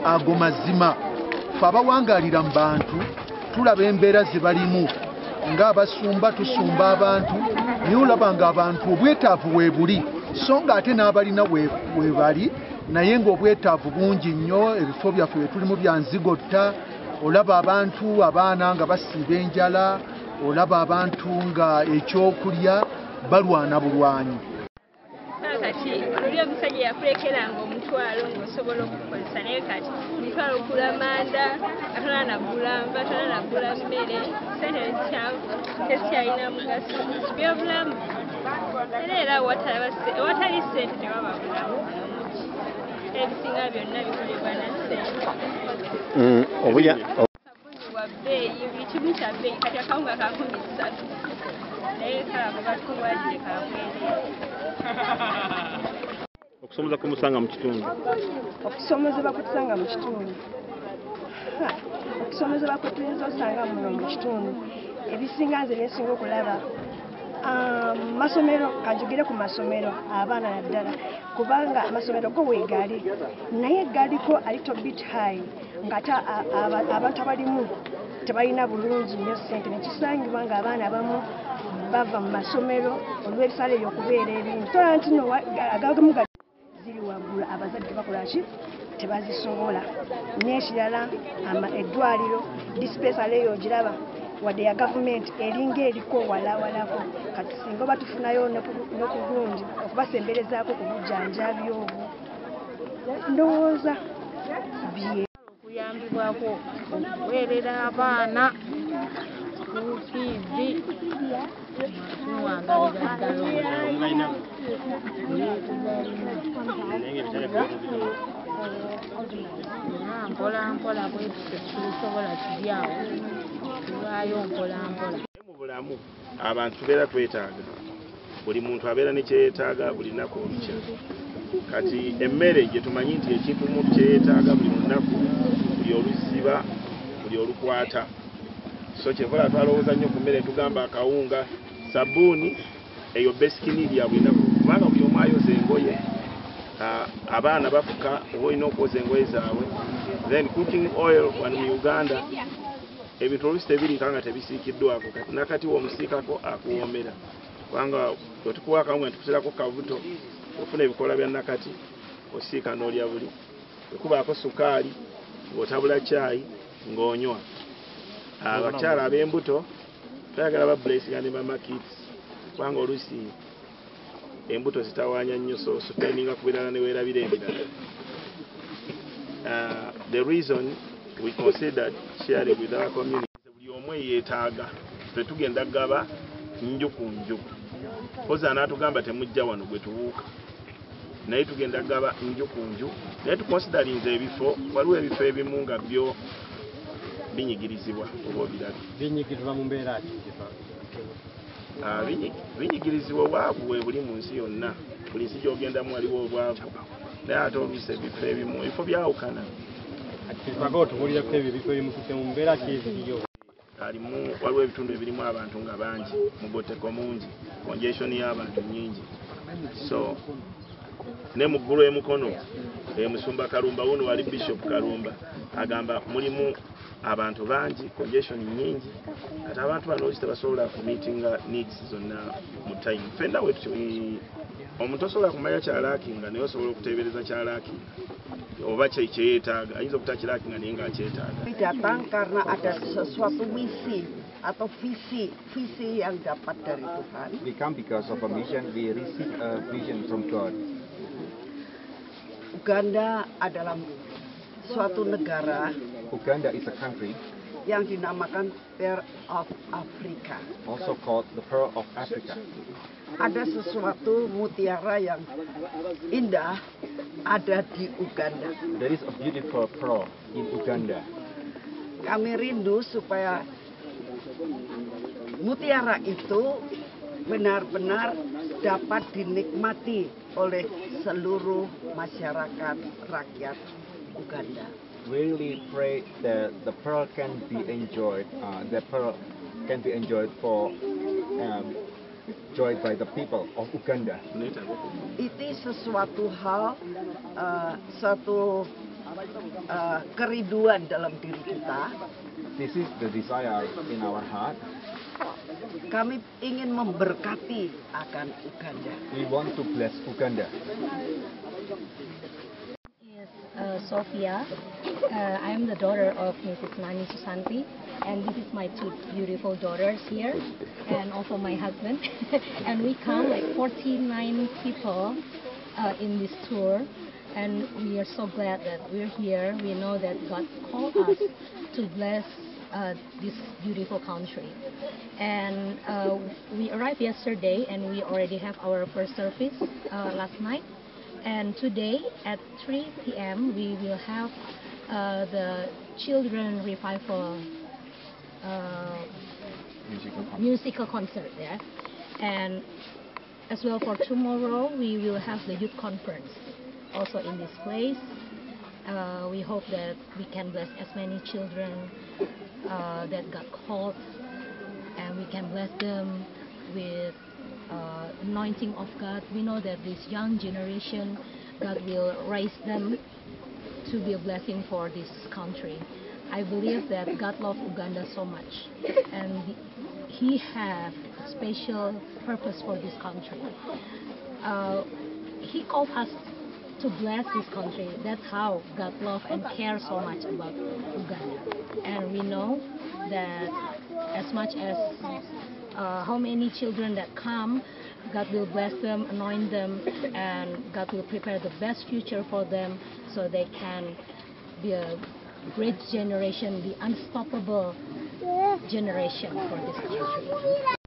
ago mazima fe abawangalira mu bantu tulaba embeera ze balimu ng'abasumba tusumba abantu naye olaba ng'abantu obwetaavu weebuli so ng'ate n'abalina weebali naye ng'obwetaavu bungi nnyo ebifo byaffe bye tulimu bya nzigotta olaba abantu abaana nga basiiba enjala olaba abantu nga ekyokulya balwana bulwanyi kati oli omusajja yakulekeranga omutwalo ng'osobola okukozesa naye kati omutwalo okula manda atona nagula nva atona nagula mmere sente tezikyalina mugaso byobulamu era awatali sente tewaba bulamu ebisinga byonna bikolebwa na sente wa bbeeyi buli kimu kya bbeeyi kati akawunga ka 13 naye kalaba batuwadde kabwereere okusomoza kumusanga mu kitundu okusomozebwa kutusanga mu kitundu okusomozebwa kwe tuyinza osanga muno mu kitundu ebisinga nze byensinga okulaba masomero kanjogere ku masomero abaana naddala kubanga amasomero go weegali naye galiko a little bit high ng'ate abantu abalimu tebalina bulungi nnyo ssente nekisangibwa ng'abaana abamu bava mu masomero olw'ebisale ebyokubeera ebingi tola nti no agamu ziri waggulu abazadde bakolaki tebazisobola n'ekirala eddwaliro disipesale eyo ogiraba wadde ya gavumenti eringa eriko walawalako kati singa oba tufunayo n'okulungi okubasemberezaako ku bujjanjabi obwo ndowooza bye okuyambibwako okuweerera abaana kufiizi tuwangalira ddala mpolampola bwetute tusobola kiryawo tuwaayo mpolampola mu bulamu abantu tubeera twetaaga buli muntu abeera ne kyeyeetaaga buli lunaku olukya kati emmere gye tumanyi nti ekintu omuntu kyeyeetaaga buli lunaku buli olusiba buli olukwata so kyekola twalowooza nnyo ku mmere tugamba akawunga sabbuuni eyo besikiniiri ya buli lunaku kubanga buli omu ayoza engoye abaana bafuka oba olina okwoza engoye zaabwe then cooking oil wano mu Uganda ebintu oluusi tebiriika nga tebisiikiddwako kati nakati womusiikako akuwoomera kubanga wetukuwa akawunga netukuserako kabuto ofuna ebikola bya nakati osiika n'olya buli wekubaako sukaali ng'otabula caayi ng'onywa abakyala ab'embuto twayagala babulesinga ne mamakits kubanga oluusi embuto zitawaanya nnyo so supeninga ku birala ne weerabira ebirala the reason we considered sharing with our community buli omu yeetaaga tetugenda gaba nju ku nju poza anaatugamba temujja wano gwe tubuuka naye tugenda gaba nju ku nju naye tukonsidarinze ebifo waliwo ebifo ebimu nga byo binyigirizibwa oba obirabye binyigirizibwa mu mbeera binyigirizibwa obwavu bwe buli mu nsi yonna buli nsi gy'ogendamu waliwo obwavu naye ate oluusi ebifo ebimu ebifo byawukana tubuulireko ebyo ebifo ebimutute mu mbeera kyeziriyo waliwo ebitundu ebirimu abantu nga bangi mugoteko mungi congestion y'abantu nyingi so ne mu ggulu emukono musumba Kalumba wuno wali Bishop Kalumba agamba mulimu abantu bangi congestion nyingi ate abantu bano tebasobola ku meetinga needs zonna mu time fenda wetu omuntu osobola kumanya kyalaakinga naye osobola okuteebereza kyalaakinga oba kyeyeetaaga ayinza obutakiraakinga naye ng'akyetaaga datang karena ada sesuatu misi atau visi yang dapat dari Tuhan. We come because of a mission. We receive a vision from God. Uganda adalah suatu negara. Uganda is a country yang dinamakan Pearl of Africa. Also called the Pearl of Africa. Ada sesuatu mutiara yang indah ada di Uganda. There is a beautiful pearl in Uganda. Kami rindu supaya mutiara itu benar-benar dapat dinikmati oleh seluruh masyarakat rakyat Uganda. We really pray that the pearl can be enjoyed. The pearl can be enjoyed enjoyed by the people of Uganda. Itu sesuatu hal, satu kerinduan dalam diri kita. This is the desire in our heart. Kami ingin memberkati akan Uganda. We want to bless Uganda. Yes, Sophia. I am the daughter of Mrs. Nani Susanti, and this is my two beautiful daughters here, and also my husband. And we come like 49 people in this tour, and we are so glad that we're here. We know that God called us to bless this beautiful country. And we arrived yesterday, and we already have our first service last night. And today at 3 p.m. we will have the children revival musical concert there. And as well for tomorrow we will have the youth conference also in this place. We hope that we can bless as many children that got called, and we can bless them with anointing of God. We know that this young generation, God will raise them to be a blessing for this country. I believe that God loves Uganda so much, and He has a special purpose for this country. He called us to bless this country. That's how God loves and cares so much about Uganda. And we know that as much as how many children that come, God will bless them, anoint them, and God will prepare the best future for them so they can be a great generation, the unstoppable generation for this country.